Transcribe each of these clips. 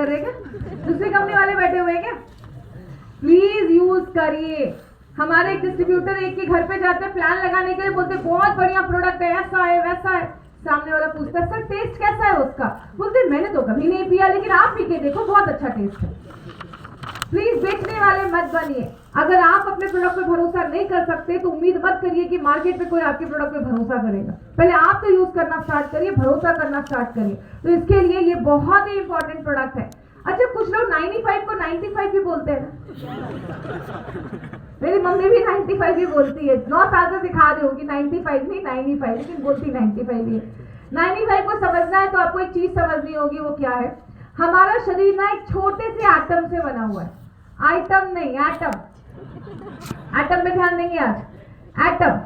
कर रहे हैं क्या? दूसरी कंपनी वाले बैठे हुए हैं क्या? प्लीज यूज करिए। हमारे एक डिस्ट्रीब्यूटर एक के घर पे जाते हैं प्लान लगाने के लिए, बोलते बहुत बढ़िया प्रोडक्ट है, ऐसा है वैसा है। सामने वाला पूछता है सर टेस्ट कैसा है उसका? बोलते मैंने तो कभी नहीं पिया, लेकिन आप पी के देखो बहुत अच्छा टेस्ट है। प्लीज बेचने वाले मत बनिए। अगर आप अपने प्रोडक्ट पे भरोसा नहीं कर सकते तो उम्मीद मत करिए कि मार्केट में कोई आपके प्रोडक्ट पे भरोसा करेगा। पहले आप तो यूज करना स्टार्ट करिए, भरोसा करना स्टार्ट करिए। तो इसके लिए ये बहुत ही इंपॉर्टेंट प्रोडक्ट है। अच्छा, कुछ लोग 95 को 95 भी बोलते हैं ना। मेरी मम्मी भी 95 ही बोलती है, 9 साल से सिखा रही होगी 95 नहीं 95, लेकिन बोलती 95 ही है। 95 को समझना है तो आपको एक चीज समझनी होगी, वो क्या है? हमारा शरीर ना एक छोटे से एटम से बना हुआ है। आइटम नहीं, एटम। एटम पे ध्यान देंगे आज। एटम,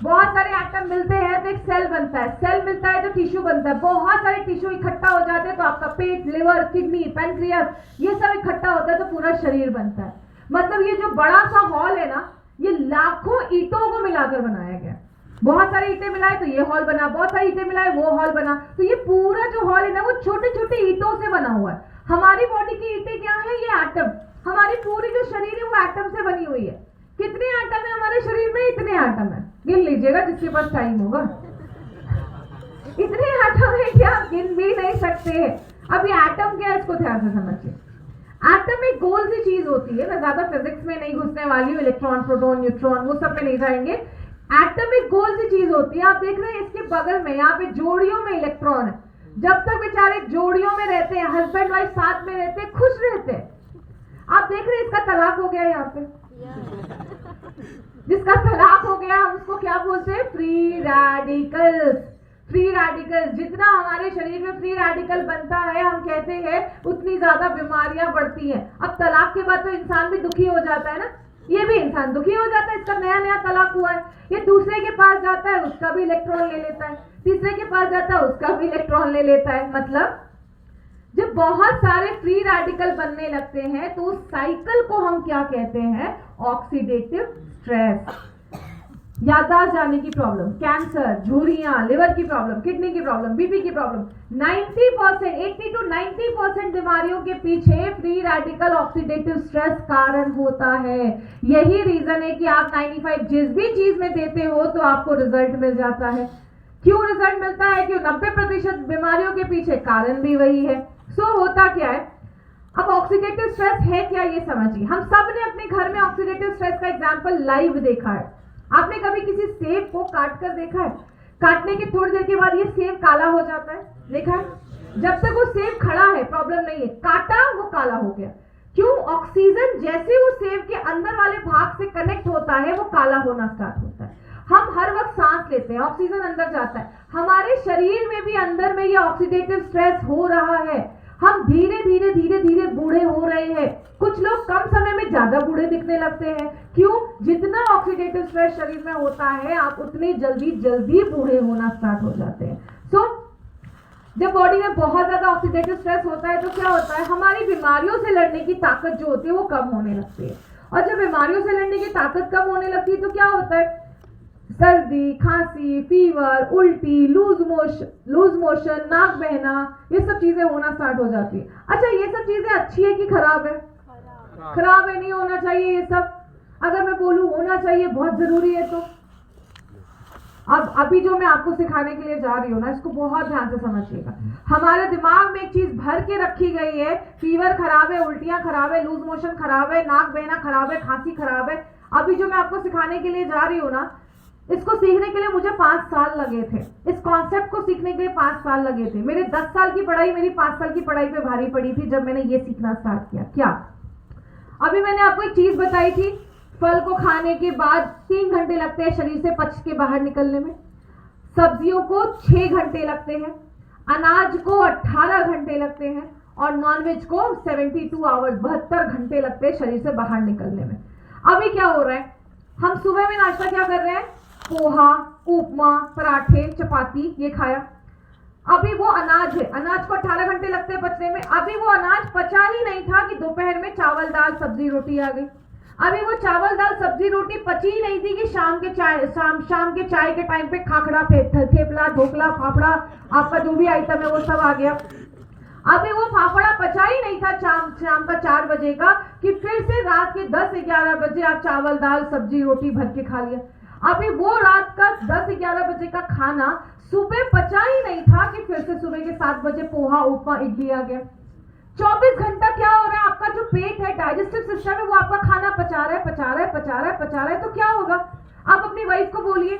बहुत सारे एटम मिलते हैं तो एक सेल बनता है, सेल मिलता है तो टिश्यू बनता है, बहुत सारे टिश्यू इकट्ठा हो जाते हैं तो आपका पेट, लिवर, किडनी, पैनक्रियास, ये सब इकट्ठा होता है तो पूरा शरीर बनता है। मतलब ये जो बड़ा सा हॉल है ना, ये लाखों ईंटों को मिलाकर बनाया गया। बहुत सारे ईंटें मिलाए तो ये हॉल बना, बहुत सारी ईंटें मिलाए वो हॉल बना। तो ये पूरा जो हॉल है ना, वो छोटे छोटे ईंटों से बना हुआ है। हमारी बॉडी की ईंटें क्या है? ये एटम। हमारी पूरी जो शरीर है वो एटम से बनी हुई है। कितने एटम है हमारे शरीर में? इतने एटम है। गिन लीजिएगा जिसके पास टाइम होगा। इतने एटम है कि आप गिन भी नहीं सकते। अब ये एटम क्या है इसको ध्यान से समझिए। एटम एक गोल सी चीज होती है। मैं ज्यादा फिजिक्स में नहीं घुसने वाली हूँ, इलेक्ट्रॉन, प्रोटॉन, न्यूट्रॉन, वो सब में नहीं जाएंगे। एटम एक गोल सी चीज होती है। आप देख रहे हैं इसके बगल में यहाँ पे जोड़ियों में इलेक्ट्रॉन है। जब तक बेचारे जोड़ियों में रहते हैं, हस्बैंड वाइफ साथ में रहते हैं, खुश रहते हैं। आप देख रहे हैं इसका तलाक हो गया यहाँ पे। जिसका तलाक हो गया हम उसको क्या बोलते हैं? Free radicals. फ्री रेडिकल्स, जितना हमारे शरीर में फ्री रेडिकल बनता है, हम कहते हैं उतनी ज्यादा बीमारियां बढ़ती हैं। अब तलाक के बाद तो इंसान भी दुखी हो जाता है ना, ये भी इंसान दुखी हो जाता है। इसका नया नया तलाक हुआ है, ये दूसरे के पास जाता है, उसका भी इलेक्ट्रॉन ले लेता है, तीसरे के पास जाता है, उसका भी इलेक्ट्रॉन ले लेता है। मतलब जब बहुत सारे फ्री रेडिकल बनने लगते हैं तो उस साइकिल को हम क्या कहते हैं? Oxidative stress. याददाश्त जाने की प्रॉब्लम, कैंसर, झुर्रियां, लिवर की प्रॉब्लम, किडनी की प्रॉब्लम, बीपी की प्रॉब्लम, 90%, 80 to 90% बीमारियों के पीछे फ्री रेडिकल ऑक्सीडेटिव स्ट्रेस कारण होता है। यही रीजन है कि आप 95 जिस भी चीज में देते हो तो आपको रिजल्ट मिल जाता है। क्यों रिजल्ट मिलता है? क्यों? 90% बीमारियों के पीछे कारण भी वही है। सो होता क्या है? अब ऑक्सीडेटिव स्ट्रेस है क्या ये समझिए। हम सब ने अपने घर में ऑक्सीडेटिव स्ट्रेस का एग्जांपल लाइव देखा है। आपने कभी किसी सेब को काट कर देखा है? काटने के थोड़ी देर के बाद ये सेब काला हो जाता है, देखा है? जब तक वो सेब खड़ा है प्रॉब्लम नहीं है, काटा वो काला हो गया। क्यों? ऑक्सीजन जैसे वो सेब के अंदर वाले भाग से कनेक्ट होता है वो काला होना स्टार्ट होता है। हम हर वक्त सांस लेते हैं, ऑक्सीजन अंदर जाता है, हमारे शरीर में भी अंदर में ये ऑक्सीडेटिव स्ट्रेस हो रहा है। हम धीरे धीरे धीरे धीरे बूढ़े हो रहे हैं। कुछ लोग कम समय में ज्यादा बूढ़े दिखने लगते हैं। क्यों? जितना ऑक्सीडेटिव स्ट्रेस शरीर में होता है आप उतने जल्दी जल्दी बूढ़े होना स्टार्ट हो जाते हैं। सो जब बॉडी में बहुत ज्यादा ऑक्सीडेटिव स्ट्रेस होता है तो क्या होता है? हमारी बीमारियों से लड़ने की ताकत जो होती है वो कम होने लगती है। और जब बीमारियों से लड़ने की ताकत कम होने लगती है तो क्या होता है? सर्दी, खांसी, फीवर, उल्टी, लूज मोशन, नाक बहना, ये सब चीजें होना स्टार्ट हो जाती है। अच्छा, ये सब चीजें अच्छी है कि खराब है? खराब है, नहीं होना चाहिए ये सब। अगर मैं बोलूं होना चाहिए, बहुत जरूरी है, तो अब अभी जो मैं आपको सिखाने के लिए जा रही हूँ ना, इसको बहुत ध्यान से समझिएगा। हमारे दिमाग में एक चीज भर के रखी गई है, फीवर खराब है, उल्टियां खराब है, लूज मोशन खराब है, नाक बहना खराब है, खांसी खराब है। अभी जो मैं आपको सिखाने के लिए जा रही हूँ ना, इसको सीखने के लिए मुझे 5 साल लगे थे। इस कॉन्सेप्ट को सीखने के लिए 5 साल लगे थे। मेरे 10 साल की पढ़ाई मेरी 5 साल की पढ़ाई पे भारी पड़ी थी जब मैंने ये सीखना स्टार्ट किया। क्या? अभी मैंने आपको एक चीज बताई थी, फल को खाने के बाद 3 घंटे लगते हैं शरीर से पच के बाहर निकलने में, सब्जियों को 6 घंटे लगते हैं, अनाज को 18 घंटे लगते हैं, और नॉनवेज को 72 आवर्स 72 घंटे लगते हैं शरीर से बाहर निकलने में। अभी क्या हो रहा है? हम सुबह में नाश्ता क्या कर रहे हैं? पोहा, उपमा, पराठे, चपाती, ये खाया। अभी वो अनाज है, अनाज को 18 घंटे लगते हैं पचने में। अभी वो अनाज पचा ही नहीं था कि दोपहर में चावल दाल सब्जी रोटी आ गई। अभी वो चावल दाल सब्जी रोटी पची ही नहीं थी कि शाम के चाय के टाइम पे खाखड़ा, थेपला, ढोकला, फाफड़ा, आपका जो भी आइटम है वो सब आ गया। अभी वो फाफड़ा पचा ही नहीं था शाम का 4 बजे का कि फिर से रात के 10-11 बजे आप चावल दाल सब्जी रोटी भर के खा लिया। अभी वो रात का 10-11 बजे का खाना सुबह पचा ही नहीं था कि फिर से सुबह के 7 बजे पोहा उपमा इडली आ गया। 24 घंटा क्या हो रहा है, आपका जो पेट है डाइजेस्टिव सिस्टम है वो आपका खाना पचा रहा है। तो क्या होगा, आप अपनी वाइफ को बोलिए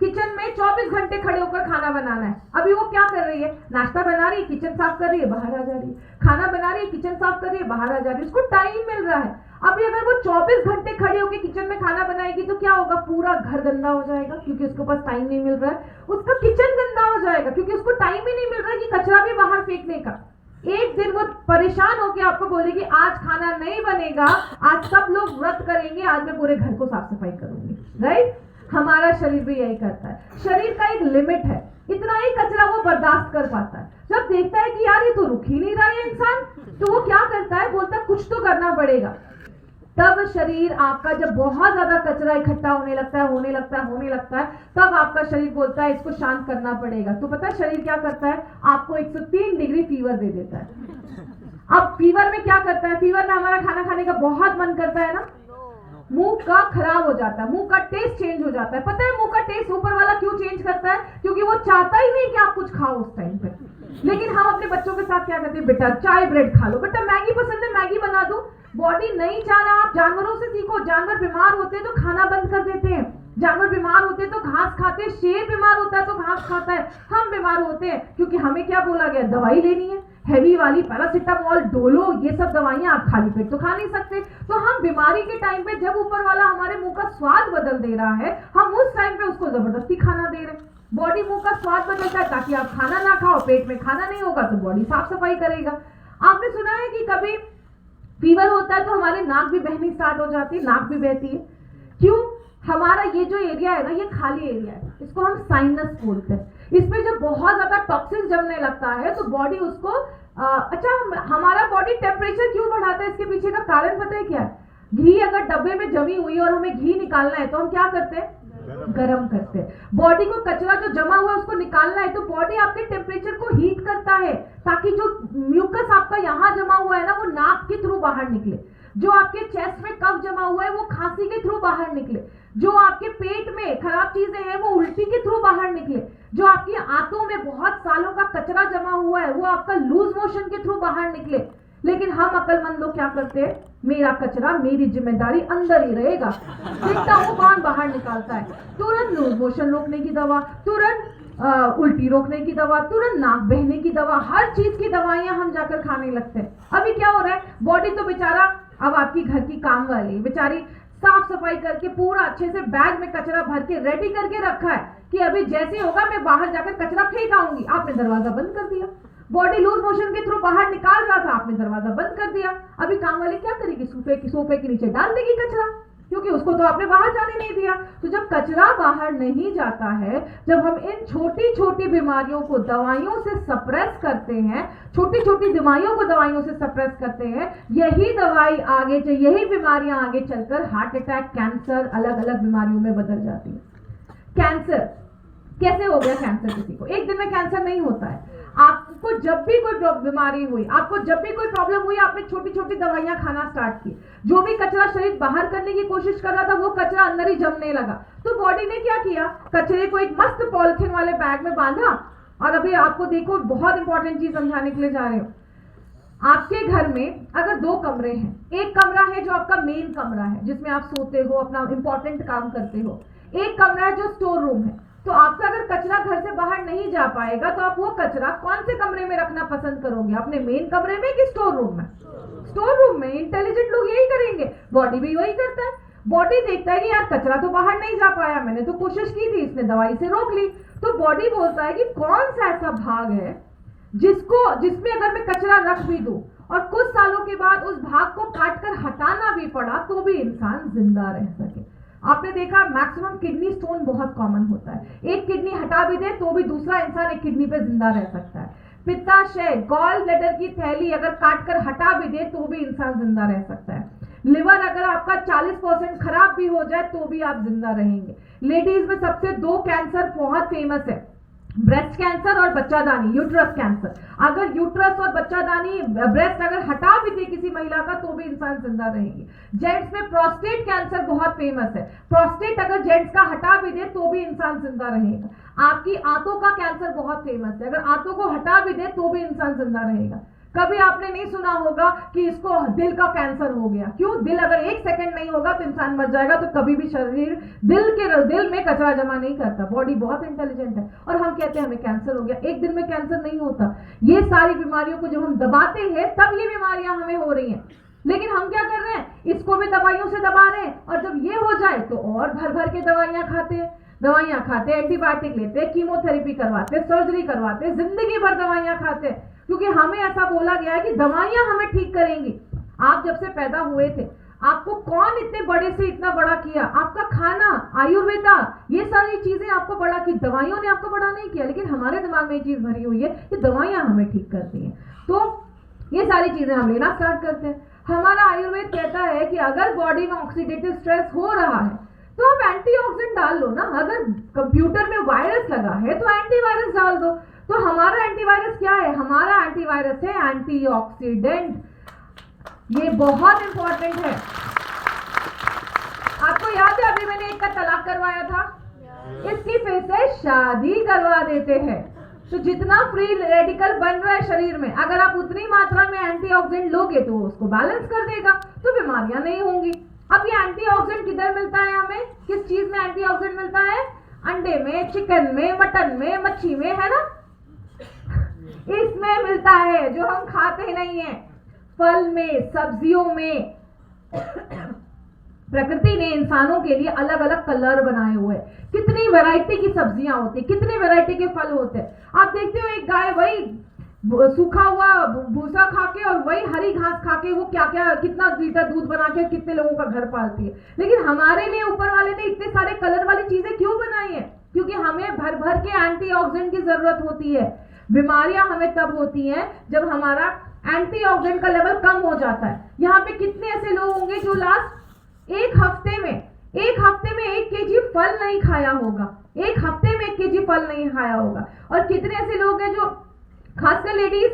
किचन में 24 घंटे खड़े होकर खाना बनाना है। अभी वो क्या कर रही है, नाश्ता बना रही है, किचन साफ कर रही है, बाहर आ जा रही है, खाना बना रही है, किचन साफ कर रही है, बाहर आ जा रही है, उसको टाइम मिल रहा है। अभी अगर वो 24 घंटे खड़े होकर किचन में खाना बनाएगी तो क्या होगा, पूरा घर गंदा हो जाएगा क्योंकि उसके पास टाइम नहीं मिल रहा है। उसका किचन गंदा हो जाएगा क्योंकि उसको टाइम ही नहीं मिल रहा है कि कचरा भी बाहर फेंकने का। एक दिन वो परेशान होकर आपको बोलेगी आज खाना नहीं बनेगा, आज सब लोग व्रत करेंगे, आज मैं पूरे घर को साफ सफाई करूंगी। राइट, हमारा शरीर भी यही करता है। शरीर का एक लिमिट है, इतना ही कचरा वो बर्दाश्त कर पाता है। जब देखता है कि यार ये तो रुक ही नहीं रहा है इंसान, तो वो क्या करता है, बोलता है कुछ तो करना पड़ेगा। तब शरीर आपका जब बहुत ज्यादा कचरा इकट्ठा होने लगता है, तब आपका शरीर बोलता है इसको शांत करना पड़ेगा। तो पता है शरीर क्या करता है, आपको 103 डिग्री फीवर दे देता है। अब फीवर में क्या करता है, फीवर में हमारा खाना खाने का बहुत मन करता है ना, मुंह का खराब हो जाता है, मुंह का टेस्ट चेंज हो जाता है। पता है मुंह का टेस्ट ऊपर वाला क्यों चेंज करता है, क्योंकि वो चाहता ही नहीं कि आप कुछ खाओ उस टाइम पे। लेकिन हम अपने बच्चों के साथ क्या करते हैं, बेटा चाय ब्रेड खा लो, बेटा मैगी पसंद है मैगी बना दो। बॉडी नहीं चाह रहा, आप जानवरों से सीखो। जानवर बीमार होते हैं तो खाना बंद कर देते हैं, जानवर बीमार होते हैं तो घास खाते हैं, शेर बीमार होता है तो घास खाता है। हम बीमार होते हैं क्योंकि हमें क्या बोला गया, दवाई लेनी है, हैवी वाली पैरासिटामोल डोलो, ये सब दवाइयां आप खाली पेट तो खा नहीं सकते। तो हम बीमारी के टाइम पे जब ऊपर वाला हमारे मुंह का स्वाद बदल दे रहा है, हम उस टाइम पे उसको जबरदस्ती खाना दे रहे हैं। बॉडी मुंह का स्वाद बदलता है ताकि आप खाना ना खाओ, पेट में खाना नहीं होगा तो बॉडी साफ सफाई करेगा। आपने सुना है कि कभी फीवर होता है तो हमारे नाक भी बहनी स्टार्ट हो जाती है, नाक भी बहती है। क्यों, हमारा ये जो एरिया है ना, ये खाली एरिया है, इसको हम साइनस बोलते हैं। इसमें जब बहुत ज्यादा टॉक्सिन जमने लगता है तो बॉडी उसको हमारा बॉडी टेम्परेचर क्यों बढ़ाता है, इसके पीछे का कारण पता है क्या है? घी अगर डब्बे में जमी हुई है और हमें घी निकालना है तो हम क्या करते हैं, गरम करते हैं। बॉडी को कचरा जो जमा हुआ है उसको निकालना है तो बॉडी आपके टेम्परेचर को हीट करता है ताकि जो म्यूकस आपका यहाँ जमा हुआ है ना वो नाक के थ्रू बाहर निकले, जो आपके चेस्ट में कफ जमा हुआ है वो खांसी के थ्रू बाहर निकले, जो आपके पेट में खराब चीजें हैं वो उल्टी के थ्रू बाहर निकले, जो आपकी आंतों में बहुत सालों का कचरा जमा हुआ है वो आपका लूज मोशन के थ्रू बाहर निकले। लेकिन हम अक्लमंद लोग क्या करते हैं, मेरा कचरा मेरी जिम्मेदारी अंदर ही रहेगा, देखता हूँ कौन बाहर निकालता है। तुरंत लूज मोशन रोकने की दवा, तुरंत उल्टी रोकने की दवा, तुरंत नाक बहने की दवा, हर चीज की दवाइयां हम जाकर खाने लगते हैं। अभी क्या हो रहा है, बॉडी तो बेचारा, अब आपकी घर की काम वाली बेचारी साफ सफाई करके पूरा अच्छे से बैग में कचरा भर के रेडी करके रखा है कि अभी जैसे होगा मैं बाहर जाकर कचरा फेंक आऊंगी, आपने दरवाजा बंद कर दिया। बॉडी लूज मोशन के थ्रू बाहर निकाल रहा था, आपने दरवाजा बंद कर दिया। अभी काम वाली क्या करेगी, सोफे के नीचे डाल देगी कचरा, क्योंकि उसको तो आपने बाहर जाने नहीं दिया। तो जब कचरा बाहर नहीं जाता है, जब हम इन छोटी छोटी बीमारियों को दवाइयों से सप्रेस करते हैं, छोटी छोटी बीमारियों को दवाइयों से सप्रेस करते हैं, यही दवाई आगे यही बीमारियां आगे चलकर हार्ट अटैक, कैंसर, अलग अलग बीमारियों में बदल जाती है। कैंसर कैसे हो गया, कैंसर किसी को एक दिन में कैंसर नहीं होता है। आपको जब भी कोई बीमारी हुई, आपको जब भी कोई प्रॉब्लम हुई, आपने छोटी छोटी दवाइयां खाना स्टार्ट की, जो भी कचरा शरीर बाहर करने की कोशिश कर रहा था वो कचरा अंदर ही जमने लगा। तो बॉडी ने क्या किया, कचरे को एक मस्त पॉलिथीन वाले बैग में बांधा। और अभी आपको देखो बहुत इंपॉर्टेंट चीज समझाने के लिए जा रहे हो। आपके घर में अगर 2 कमरे हैं, एक कमरा है जो आपका मेन कमरा है जिसमें आप सोते हो, अपना इंपॉर्टेंट काम करते हो, एक कमरा है जो स्टोर रूम है। तो आपका अगर कचरा घर से बाहर नहीं जा पाएगा तो आप वो कचरा कौन से कमरे में रखना पसंद करोगे, अपने मेन कमरे में कि स्टोर रूम में? स्टोर रूम में। इंटेलिजेंट लोग यही करेंगे, बॉडी भी वही करता है। बॉडी देखता है कि यार कचरा तो बाहर नहीं जा पाया, मैंने तो कोशिश की थी, इसने दवाई से रोक ली। तो बॉडी बोलता है कि कौन सा ऐसा भाग है जिसमें अगर मैं कचरा रख भी दूं और कुछ सालों के बाद उस भाग को काटकर हटाना भी पड़ा तो भी इंसान जिंदा रह सके। आपने देखा मैक्सिमम किडनी स्टोन बहुत कॉमन होता है, एक किडनी हटा भी दे तो भी दूसरा इंसान एक किडनी पे जिंदा रह सकता है। पित्ताशय, गॉल ब्लैडर की थैली अगर काटकर हटा भी दे तो भी इंसान जिंदा रह सकता है। लिवर अगर आपका 40% खराब भी हो जाए तो भी आप जिंदा रहेंगे। लेडीज में सबसे 2 कैंसर बहुत फेमस है, ब्रेस्ट कैंसर और बच्चादानी, यूट्रस कैंसर। अगर यूट्रस और बच्चादानी, ब्रेस्ट अगर हटा भी दे किसी महिला का तो भी इंसान जिंदा रहेगी। जेंट्स में प्रोस्टेट कैंसर बहुत फेमस है, प्रोस्टेट अगर जेंट्स का हटा भी दे तो भी इंसान जिंदा रहेगा। आपकी आंतों का कैंसर बहुत फेमस है, अगर आंतों को हटा भी दे तो भी इंसान जिंदा रहेगा। कभी आपने नहीं सुना होगा कि इसको दिल का कैंसर हो गया, क्यों? दिल अगर 1 सेकंड नहीं होगा तो इंसान मर जाएगा। तो कभी भी शरीर दिल में कचरा जमा नहीं करता, बॉडी बहुत इंटेलिजेंट है। और हम कहते हैं हमें कैंसर हो गया, एक दिन में कैंसर नहीं होता। ये सारी बीमारियों को जब हम दबाते हैं तब ये बीमारियां हमें हो रही हैं, लेकिन हम क्या कर रहे हैं? इसको भी दवाइयों से दबा रहे हैं, और जब ये हो जाए तो और भर भर के दवाइयां खाते हैं, एंटीबायोटिक लेते हैं, कीमोथेरेपी करवाते, सर्जरी करवाते, जिंदगी भर दवाइयां खाते हैं, क्योंकि हमें ऐसा बोला गया है कि दवाइयां हमें ठीक करेंगी। आप जब से पैदा हुए थे आपको कौन इतने बड़े से इतना बड़ा किया? आपका खाना, आयुर्वेदा, ये सारी चीजें आपको बड़ा की, दवाइयों ने आपको बड़ा नहीं किया। लेकिन हमारे दिमाग में ये चीज भरी हुई है कि दवाइयां हमें ठीक करती हैं, तो ये सारी चीजें हम लेना स्टार्ट करते हैं। हमारा आयुर्वेद कहता है कि अगर बॉडी में ऑक्सीडेटिव स्ट्रेस हो रहा है तो आप एंटीऑक्सीडेंट डाल लो ना। अगर कंप्यूटर में वायरस लगा है तो एंटीवायरस डाल दो। तो हमारा एंटीवायरस क्या है? हमारा एंटीवायरस है एंटीऑक्सीडेंट। ये बहुत इंपॉर्टेंट है। आपको याद है अभी मैंने एक का तलाक करवाया था, इसकी फिर से शादी करवा देते हैं। तो जितना फ्री रेडिकल बन रहा है शरीर में, अगर आप उतनी मात्रा में एंटीऑक्सीडेंट लोगे तो उसको बैलेंस कर देगा, तो बीमारियां नहीं होंगी। अब ये एंटीऑक्सीडेंट किधर मिलता है हमें? किस चीज में एंटीऑक्सीडेंट मिलता है? अंडे में, चिकन में, मटन में, मच्छी में, है ना? इसमें मिलता है जो हम खाते नहीं है। फल में, सब्जियों में प्रकृति ने इंसानों के लिए अलग अलग कलर बनाए हुए हैं। कितनी वैरायटी की सब्जियां होती, कितने वैरायटी के फल होते हैं। आप देखते हो एक गाय वही सूखा हुआ भूसा खा के और वही हरी घास खा के वो क्या क्या कितना लीटर दूध बना के कितने लोगों का घर पालती है। लेकिन हमारे लिए ऊपर वाले ने इतने सारे कलर वाली चीजें क्यों बनाई है? क्योंकि हमें भर भर के एंटीऑक्सीडेंट की जरूरत होती है। बीमारियां हमें तब होती हैं जब हमारा एंटीऑक्सीडेंट का लेवल कम हो जाता है। यहाँ पे कितने ऐसे लोग होंगे जो लास्ट एक हफ्ते में 1 केजी फल नहीं खाया होगा, 1 हफ्ते में 1 केजी फल नहीं खाया होगा। और कितने ऐसे लोग हैं जो, खासकर लेडीज,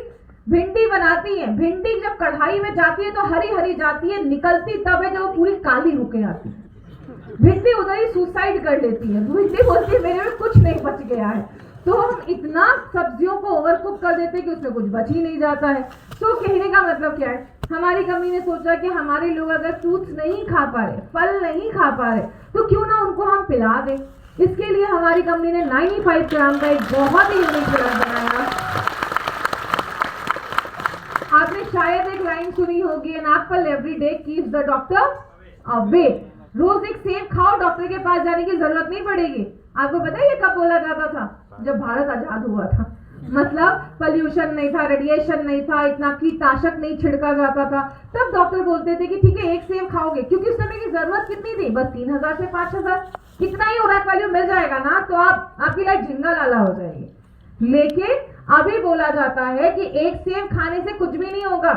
भिंडी बनाती हैं, भिंडी जब कढ़ाई में जाती है तो हरी हरी जाती है, निकलती तब है जब पूरी काली होके आती है। भिंडी उधर ही सुसाइड कर लेती है, भिंडी बोलती है मेरे में कुछ नहीं बच गया है। तो हम इतना सब्जियों को ओवरकुक कर देते हैं कि उसमें कुछ बच ही नहीं जाता है। तो कहने का मतलब क्या है? हमारी कंपनी ने सोचा कि हमारे लोग अगर फ्रूट्स नहीं खा पा रहे, फल नहीं खा पा रहे, तो क्यों ना उनको हम पिला दें। इसके लिए हमारी कंपनी ने 95 ग्राम का एक बहुत ही यूनिक प्रोडक्ट बनाया। आपने शायद एक लाइन सुनी होगी, an apple every day keeps the doctor away. रोज एक सेब खाओ, डॉक्टर के पास जाने की जरूरत नहीं पड़ेगी। आपको पता है ये कब बोला जाता था? जब भारत आजाद हुआ था। मतलब पोल्यूशन नहीं था, रेडिएशन नहीं था, इतना कीटनाशक नहीं छिड़का जाता था, तब डॉक्टर बोलते थे कि ठीक है एक सेब खाओगे, क्योंकि उस समय की जरूरत कितनी थी? बस 3000 से 5000, कितना ही ओरैक वैल्यू मिल जाएगा ना तो आपकी लाइफ झिंगा लाला हो जाएगी। लेकिन अभी बोला जाता है कि एक सेब खाने से कुछ भी नहीं होगा।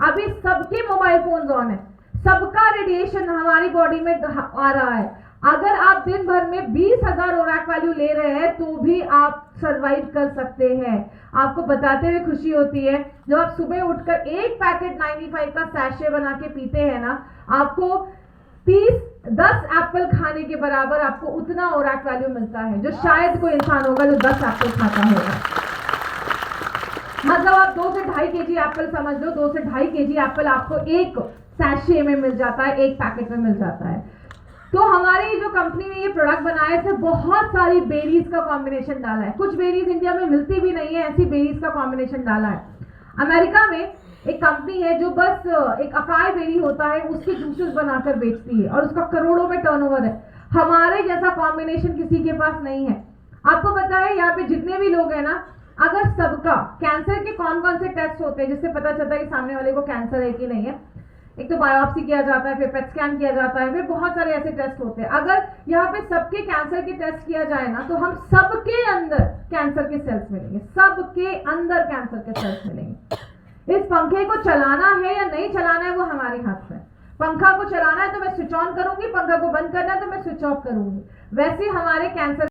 अभी सबके मोबाइल फोन ऑन है, सबका रेडिएशन हमारी बॉडी में आ रहा है। अगर आप दिन भर में 20,000 ओरैक वैल्यू ले रहे हैं तो भी आप सरवाइव कर सकते हैं। आपको बताते हुए खुशी होती है जब आप सुबह उठकर एक पैकेट 95 का सैशे बना के पीते हैं ना, आपको 10 एप्पल खाने के बराबर आपको उतना ओरैक वैल्यू मिलता है, जो शायद कोई इंसान होगा जो 10 एप्पल खाता होगा। मतलब आप 2 से 2.5 केजी एप्पल समझ लो, 2 से 2.5 केजी एप्पल आपको एक सैशे में मिल जाता है, एक पैकेट में मिल जाता है। तो हमारी जो कंपनी ने ये प्रोडक्ट बनाया है इसमें बहुत सारी बेरीज का कॉम्बिनेशन डाला है। कुछ बेरीज इंडिया में मिलती भी नहीं है, ऐसी बेरीज का कॉम्बिनेशन डाला है। अमेरिका में एक कंपनी है जो बस एक अकाई बेरी होता है उसके जूसेस बनाकर बेचती है और उसका करोड़ों में टर्नओवर है। हमारे जैसा कॉम्बिनेशन किसी के पास नहीं है। आपको पता है यहाँ पे जितने भी लोग हैं ना, अगर सबका कैंसर के कौन कौन से टेस्ट होते हैं जिससे पता चलता है कि सामने वाले को कैंसर है कि नहीं है? एक तो बायोप्सी किया जाता है, फिर पेट स्कैन किया जाता है, फिर बहुत सारे ऐसे टेस्ट होते हैं। अगर यहाँ पे सबके कैंसर के टेस्ट किया जाए ना तो हम सबके अंदर कैंसर के सेल्स मिलेंगे, सबके अंदर कैंसर के सेल्स मिलेंगे। इस पंखे को चलाना है या नहीं चलाना है वो हमारे हाथ में। पंखा को चलाना है तो मैं स्विच ऑन करूंगी, पंखा को बंद करना है तो मैं स्विच ऑफ करूंगी। वैसे हमारे कैंसर